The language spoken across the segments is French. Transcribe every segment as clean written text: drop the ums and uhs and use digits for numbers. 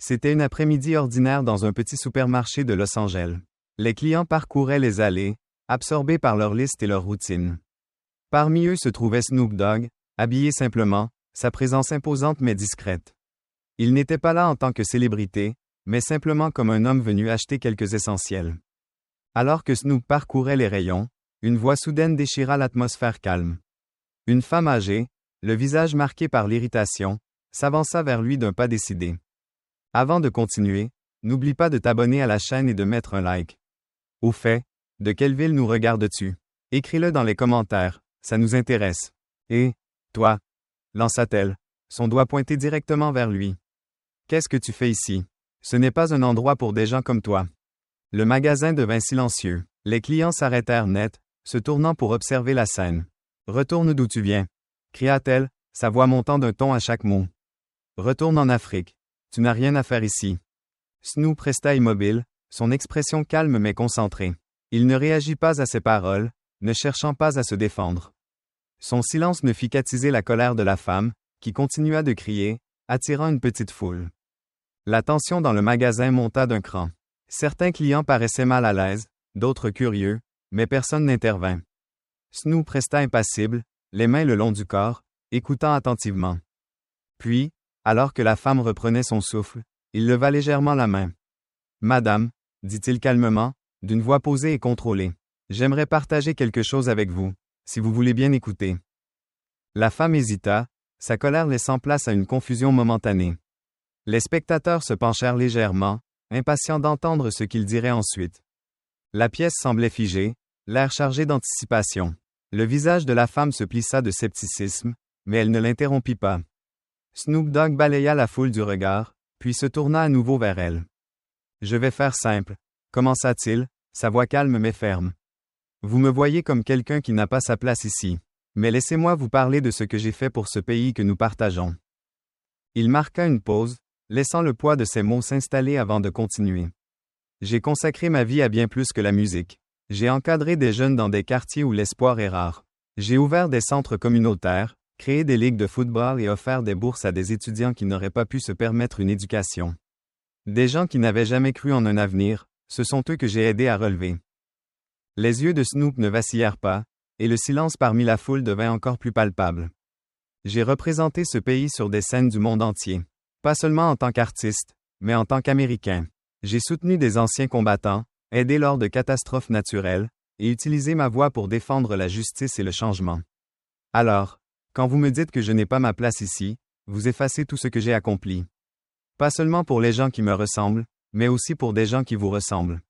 C'était une après-midi ordinaire dans un petit supermarché de Los Angeles. Les clients parcouraient les allées, absorbés par leurs listes et leurs routines. Parmi eux se trouvait Snoop Dogg, habillé simplement, sa présence imposante mais discrète. Il n'était pas là en tant que célébrité, mais simplement comme un homme venu acheter quelques essentiels. Alors que Snoop parcourait les rayons, une voix soudaine déchira l'atmosphère calme. Une femme âgée, le visage marqué par l'irritation, s'avança vers lui d'un pas décidé. Avant de continuer, n'oublie pas de t'abonner à la chaîne et de mettre un like. Au fait, de quelle ville nous regardes-tu? Écris-le dans les commentaires, ça nous intéresse. Et, toi? Lança-t-elle, son doigt pointé directement vers lui. Qu'est-ce que tu fais ici? Ce n'est pas un endroit pour des gens comme toi. Le magasin devint silencieux. Les clients s'arrêtèrent net, se tournant pour observer la scène. Retourne d'où tu viens, cria-t-elle, sa voix montant d'un ton à chaque mot. Retourne en Afrique. Tu n'as rien à faire ici. Snoop resta immobile, son expression calme mais concentrée. Il ne réagit pas à ses paroles, ne cherchant pas à se défendre. Son silence ne fit qu'attiser la colère de la femme, qui continua de crier, attirant une petite foule. La tension dans le magasin monta d'un cran. Certains clients paraissaient mal à l'aise, d'autres curieux, mais personne n'intervint. Snoop resta impassible, les mains le long du corps, écoutant attentivement. Puis, alors que la femme reprenait son souffle, il leva légèrement la main. « Madame, » dit-il calmement, d'une voix posée et contrôlée. « J'aimerais partager quelque chose avec vous, si vous voulez bien écouter. » La femme hésita, sa colère laissant place à une confusion momentanée. Les spectateurs se penchèrent légèrement, impatients d'entendre ce qu'il dirait ensuite. La pièce semblait figée, l'air chargé d'anticipation. Le visage de la femme se plissa de scepticisme, mais elle ne l'interrompit pas. Snoop Dogg balaya la foule du regard, puis se tourna à nouveau vers elle. « Je vais faire simple, » commença-t-il, sa voix calme mais ferme. « Vous me voyez comme quelqu'un qui n'a pas sa place ici. Mais laissez-moi vous parler de ce que j'ai fait pour ce pays que nous partageons. » Il marqua une pause, laissant le poids de ses mots s'installer avant de continuer. « J'ai consacré ma vie à bien plus que la musique. J'ai encadré des jeunes dans des quartiers où l'espoir est rare. J'ai ouvert des centres communautaires, créé des ligues de football et offert des bourses à des étudiants qui n'auraient pas pu se permettre une éducation. Des gens qui n'avaient jamais cru en un avenir, ce sont eux que j'ai aidés à relever. » Les yeux de Snoop ne vacillèrent pas, et le silence parmi la foule devint encore plus palpable. « J'ai représenté ce pays sur des scènes du monde entier. Pas seulement en tant qu'artiste, mais en tant qu'Américain. J'ai soutenu des anciens combattants, aidé lors de catastrophes naturelles, et utilisé ma voix pour défendre la justice et le changement. Alors, quand vous me dites que je n'ai pas ma place ici, vous effacez tout ce que j'ai accompli. Pas seulement pour les gens qui me ressemblent, mais aussi pour des gens qui vous ressemblent. »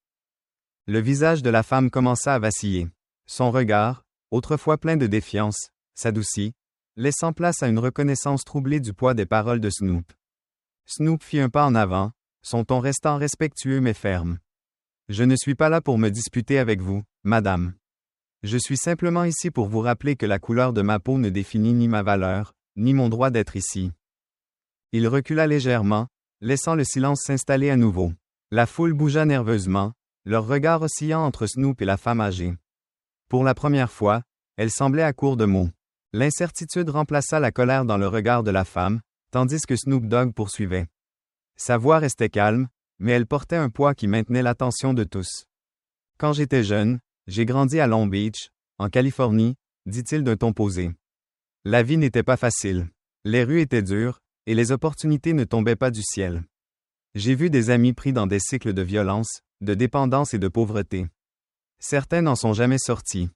Le visage de la femme commença à vaciller. Son regard, autrefois plein de défiance, s'adoucit, laissant place à une reconnaissance troublée du poids des paroles de Snoop. Snoop fit un pas en avant, son ton restant respectueux mais ferme. « Je ne suis pas là pour me disputer avec vous, madame. Je suis simplement ici pour vous rappeler que la couleur de ma peau ne définit ni ma valeur, ni mon droit d'être ici. » Il recula légèrement, laissant le silence s'installer à nouveau. La foule bougea nerveusement, leur regard oscillant entre Snoop et la femme âgée. Pour la première fois, elle semblait à court de mots. L'incertitude remplaça la colère dans le regard de la femme, tandis que Snoop Dogg poursuivait. Sa voix restait calme, mais elle portait un poids qui maintenait l'attention de tous. « Quand j'étais jeune, j'ai grandi à Long Beach, en Californie, » dit-il d'un ton posé. « La vie n'était pas facile. Les rues étaient dures, et les opportunités ne tombaient pas du ciel. J'ai vu des amis pris dans des cycles de violence, de dépendance et de pauvreté. Certains n'en sont jamais sortis. »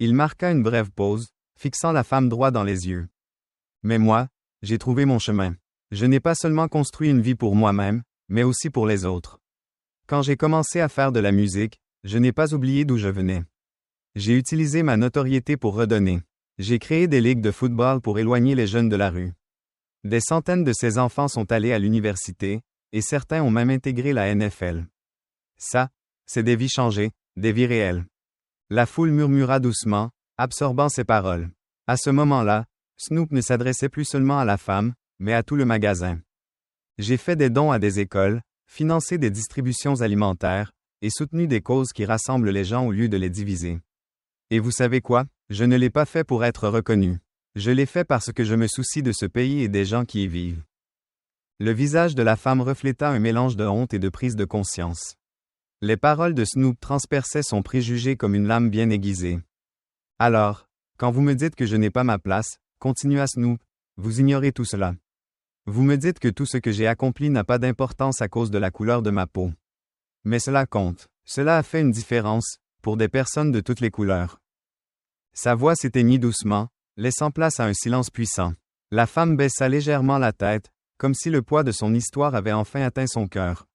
Il marqua une brève pause, fixant la femme droit dans les yeux. « Mais moi, j'ai trouvé mon chemin. Je n'ai pas seulement construit une vie pour moi-même, mais aussi pour les autres. Quand j'ai commencé à faire de la musique, je n'ai pas oublié d'où je venais. J'ai utilisé ma notoriété pour redonner. J'ai créé des ligues de football pour éloigner les jeunes de la rue. Des centaines de ces enfants sont allés à l'université, et certains ont même intégré la NFL. Ça, c'est des vies changées, des vies réelles. » La foule murmura doucement, absorbant ses paroles. À ce moment-là, Snoop ne s'adressait plus seulement à la femme, mais à tout le magasin. « J'ai fait des dons à des écoles, financé des distributions alimentaires, et soutenu des causes qui rassemblent les gens au lieu de les diviser. Et vous savez quoi? Je ne l'ai pas fait pour être reconnu. Je l'ai fait parce que je me soucie de ce pays et des gens qui y vivent. » Le visage de la femme refléta un mélange de honte et de prise de conscience. Les paroles de Snoop transperçaient son préjugé comme une lame bien aiguisée. Alors, quand vous me dites que je n'ai pas ma place, continua Snoop, vous ignorez tout cela. Vous me dites que tout ce que j'ai accompli n'a pas d'importance à cause de la couleur de ma peau. Mais cela compte. Cela a fait une différence, pour des personnes de toutes les couleurs. Sa voix s'éteignit doucement, laissant place à un silence puissant. La femme baissa légèrement la tête, comme si le poids de son histoire avait enfin atteint son cœur.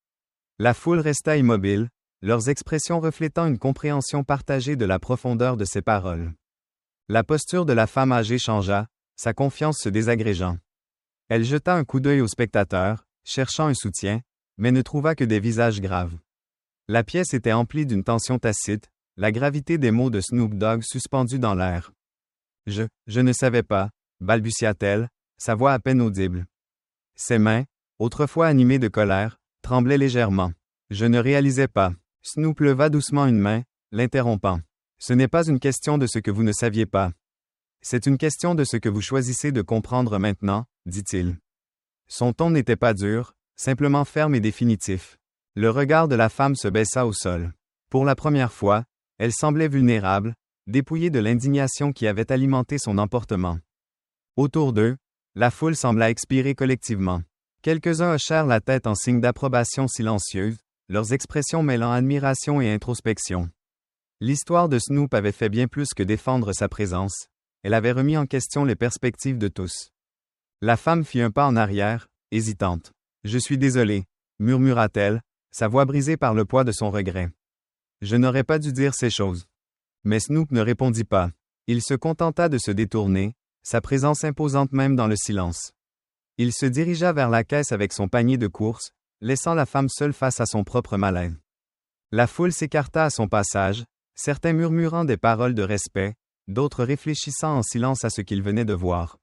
La foule resta immobile, leurs expressions reflétant une compréhension partagée de la profondeur de ses paroles. La posture de la femme âgée changea, sa confiance se désagrégeant. Elle jeta un coup d'œil aux spectateurs, cherchant un soutien, mais ne trouva que des visages graves. La pièce était emplie d'une tension tacite, la gravité des mots de Snoop Dogg suspendus dans l'air. Je ne savais pas, balbutia-t-elle, sa voix à peine audible. Ses mains, autrefois animées de colère, tremblaient légèrement. Je ne réalisais pas. Snoop leva doucement une main, l'interrompant. Ce n'est pas une question de ce que vous ne saviez pas. C'est une question de ce que vous choisissez de comprendre maintenant, dit-il. Son ton n'était pas dur, simplement ferme et définitif. Le regard de la femme se baissa au sol. Pour la première fois, elle semblait vulnérable, dépouillée de l'indignation qui avait alimenté son emportement. Autour d'eux, la foule sembla expirer collectivement. Quelques-uns hochèrent la tête en signe d'approbation silencieuse, leurs expressions mêlant admiration et introspection. L'histoire de Snoop avait fait bien plus que défendre sa présence. Elle avait remis en question les perspectives de tous. La femme fit un pas en arrière, hésitante. « Je suis désolée, » murmura-t-elle, sa voix brisée par le poids de son regret. « Je n'aurais pas dû dire ces choses. » Mais Snoop ne répondit pas. Il se contenta de se détourner, sa présence imposante même dans le silence. Il se dirigea vers la caisse avec son panier de courses, laissant la femme seule face à son propre malaise. La foule s'écarta à son passage, certains murmurant des paroles de respect, d'autres réfléchissant en silence à ce qu'ils venaient de voir.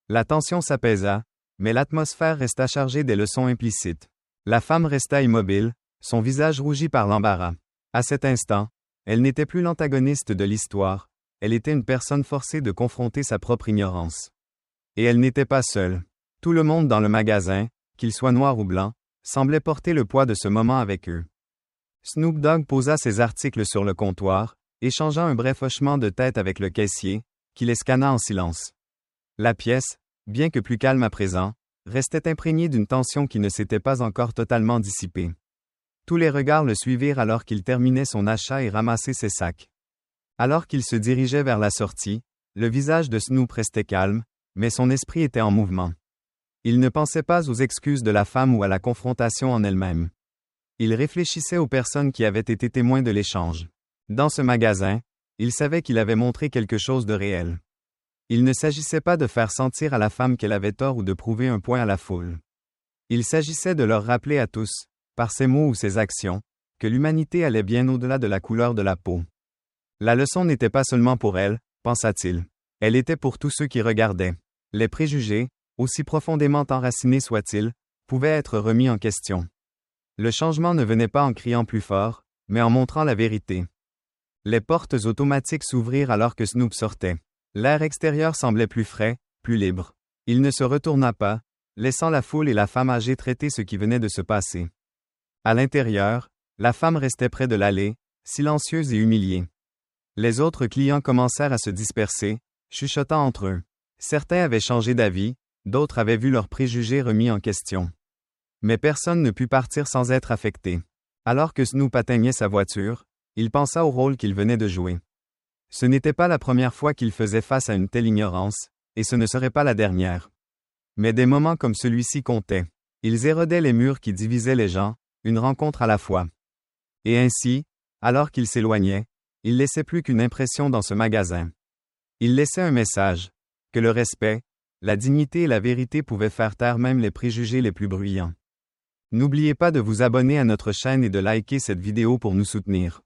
La tension s'apaisa, mais l'atmosphère resta chargée des leçons implicites. La femme resta immobile, son visage rougi par l'embarras. À cet instant, elle n'était plus l'antagoniste de l'histoire, elle était une personne forcée de confronter sa propre ignorance. Et elle n'était pas seule. Tout le monde dans le magasin, qu'il soit noir ou blanc, semblait porter le poids de ce moment avec eux. Snoop Dogg posa ses articles sur le comptoir, échangea un bref hochement de tête avec le caissier, qui les scanna en silence. La pièce, bien que plus calme à présent, restait imprégnée d'une tension qui ne s'était pas encore totalement dissipée. Tous les regards le suivirent alors qu'il terminait son achat et ramassait ses sacs. Alors qu'il se dirigeait vers la sortie, le visage de Snoop restait calme, mais son esprit était en mouvement. Il ne pensait pas aux excuses de la femme ou à la confrontation en elle-même. Il réfléchissait aux personnes qui avaient été témoins de l'échange. Dans ce magasin, il savait qu'il avait montré quelque chose de réel. Il ne s'agissait pas de faire sentir à la femme qu'elle avait tort ou de prouver un point à la foule. Il s'agissait de leur rappeler à tous, par ses mots ou ses actions, que l'humanité allait bien au-delà de la couleur de la peau. La leçon n'était pas seulement pour elle, pensa-t-il. Elle était pour tous ceux qui regardaient. Les préjugés, aussi profondément enracinés soient-ils, pouvaient être remis en question. Le changement ne venait pas en criant plus fort, mais en montrant la vérité. Les portes automatiques s'ouvrirent alors que Snoop sortait. L'air extérieur semblait plus frais, plus libre. Il ne se retourna pas, laissant la foule et la femme âgée traiter ce qui venait de se passer. À l'intérieur, la femme restait près de l'allée, silencieuse et humiliée. Les autres clients commencèrent à se disperser, chuchotant entre eux. Certains avaient changé d'avis, d'autres avaient vu leurs préjugés remis en question. Mais personne ne put partir sans être affecté. Alors que Snoop atteignait sa voiture, il pensa au rôle qu'il venait de jouer. Ce n'était pas la première fois qu'il faisait face à une telle ignorance, et ce ne serait pas la dernière. Mais des moments comme celui-ci comptaient. Ils érodaient les murs qui divisaient les gens, une rencontre à la fois. Et ainsi, alors qu'il s'éloignait, il laissait plus qu'une impression dans ce magasin. Il laissait un message, que le respect, la dignité et la vérité pouvaient faire taire même les préjugés les plus bruyants. N'oubliez pas de vous abonner à notre chaîne et de liker cette vidéo pour nous soutenir.